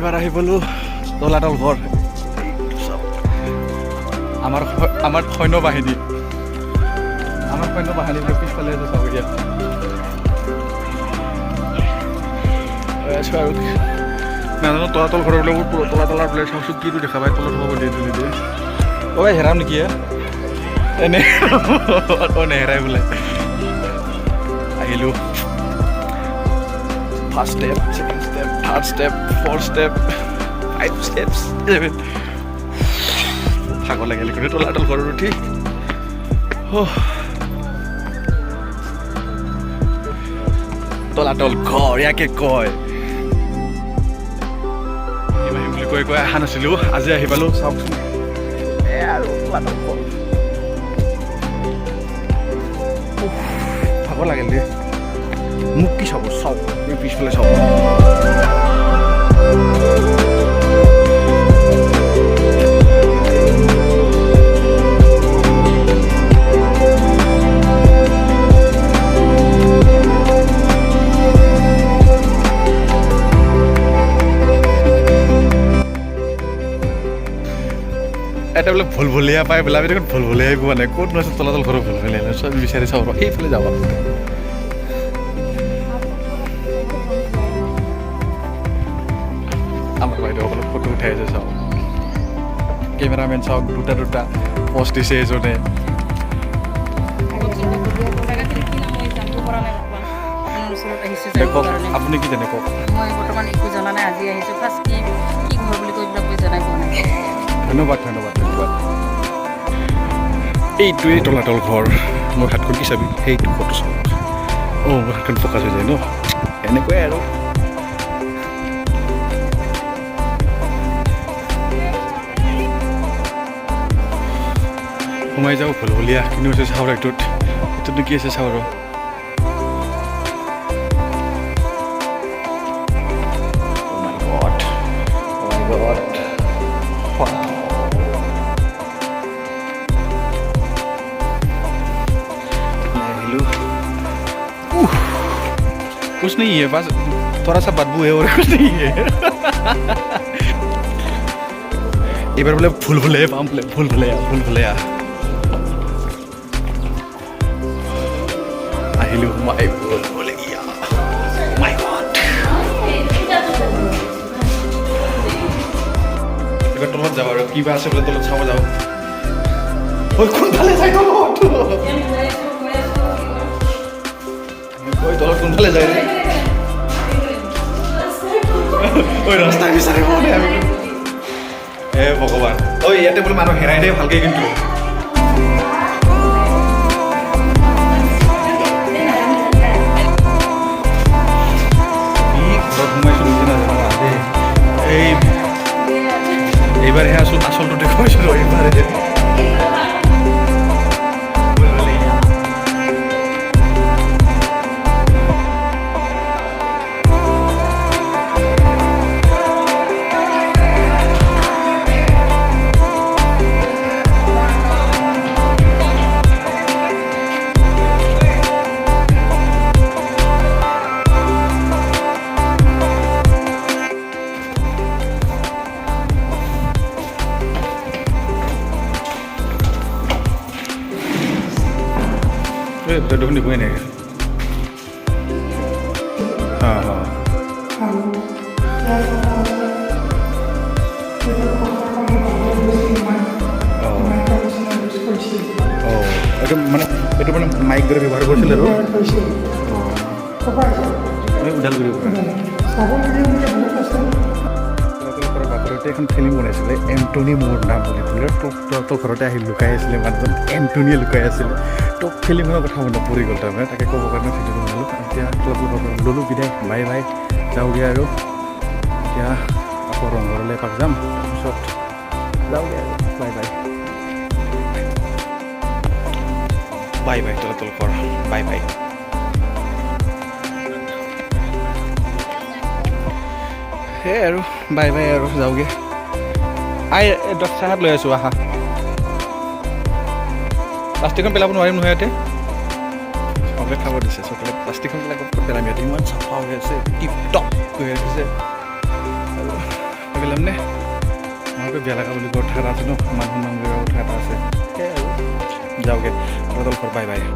এইবাৰ আহি পালোঁ তলাতল ঘৰ। আমাৰ সৈন্য বাহিনী পিছফালে আছে চাব এতিয়া আছোঁ আৰু নাজানো তলাতল ঘৰৰ বোলে তলাতলাৰ বোলে চাওঁচোন কিটো দেখা পায় তলত হ'ব নিদিয়ে অ হেৰাম নেকি এনে নেহেৰাই বোলে আহিলোঁ first step second step third step fourth step 5 steps 7 ভাগৰ লাগিলে কিন্তু তলাতল ঘৰত উঠি তলাতল ঘৰ ইয়াকে কয় বুলি কৈ অহা নাছিলোঁ আজি আহি পালোঁ চাওকচোন আৰু তলাতল ঘৰ ভাগৰ লাগিল দেই মোক কি চাব চাওক পিছফালে চাওক এটা বোলে ভুলভুলীয়া পাই বোলে আমি দেখোন ভুলভুলীয়াই পোৱা নাই ক'ত নহয় তলাতল ঘৰৰ ভুলভুলীয়া নাই চব বিচাৰি চাওঁ সেইফালে যাব আমাৰ বাইদেউসকলক ফটো উঠাই আছে চাওক কেমেৰামেন চাওক দুটা পষ্ট দিছে এজনে আপুনি কি জানে কওক মই বৰ্তমান একো জনা নাই আজি আহিছোঁ ফাৰ্ষ্ট কি ঘৰ বুলি কৈ পেলাই জনাই পোৱা নাই ধন্যবাদ এইটোৱেই তলাতল ঘৰ মোৰ হাতখন কি চাবি সেইটো ফটো চাওক মোৰ হাতখন ফকাচ হৈ যায় ন এনেকুৱাই আৰু সোমাই যাওঁ ভুলভুলীয়া কিন্তু আছে চাওঁ এইটোতনো কি আছে চাওঁ আৰু कुछ नहीं है बस थोड़ा सा बदबू है और कुछ नहीं है এবাৰ বোলে ভুলভুলীয়া পাম বোলে ভুলভুলীয়া আহিলোঁ মাই ভুলভুলীয়া মাই গড এবাৰ তলত যাওঁ আৰু কিবা আছে বোলে তলত চাব যাওঁ ঐ কোনফালে যায় তলত তলত কোনফালে যায় ঐ ৰাস্তা বিচাৰিব আমি হে ভগৱান ঐ ইয়াতে বোলে মানুহ হেৰাই দিয়ে ভালকে কিন্তু এইবাৰহে আচলটো দেখুৱাইছিলোঁ এইবাৰে तो देखो नहीं हुए नहीं हाँ এটা মানে মাইক ধৰে ব্যবহাৰ কৰছিল আৰ ওদালগুৰি বাপৰতে এখন ফিল্ম বনাইছিলে এণ্টনি মোৰ নাম বুলি পেলাই তোৰ ঘৰতে আহি লুকাই আছিলে মানুহজন এণ্টনিয়ে লুকাই আছিলে তো ফিল্মখনৰ কথা মনত পৰি গ'ল তাৰমানে তাকে ক'বৰ কাৰণে ভিডিঅ'টো বনালোঁ এতিয়া ল'লোঁ বিদায় বাই বাই যাওঁগৈ আৰু এতিয়া আকৌ ৰংঘৰলৈ এপাক যাম তাৰপিছত যাওঁগৈ আৰু বাই বাই বাই বাই তলাতল ঘৰ বাই বাই সেয়াই আৰু বাই বাই আৰু যাওঁগৈ দহ চাহাত লৈ আছোঁ আহা প্লাষ্টিকখন পেলাব নোৱাৰিম নহয় ইয়াতে চকলেট খাব দিছে চকলেট প্লাষ্টিকখন পেলাই ক'ত পেলাম ইয়াতে ইমান চাফা হৈ আছে টিপ টপ হৈ আছে আৰু পেলাম নে মইতো বেয়া লগা বুলি কথা এটা আছে ন মান সন্মান কথা এটা আছে সেয়াই আৰু যাওঁগৈ তহঁতৰ ঘৰ বাই বাই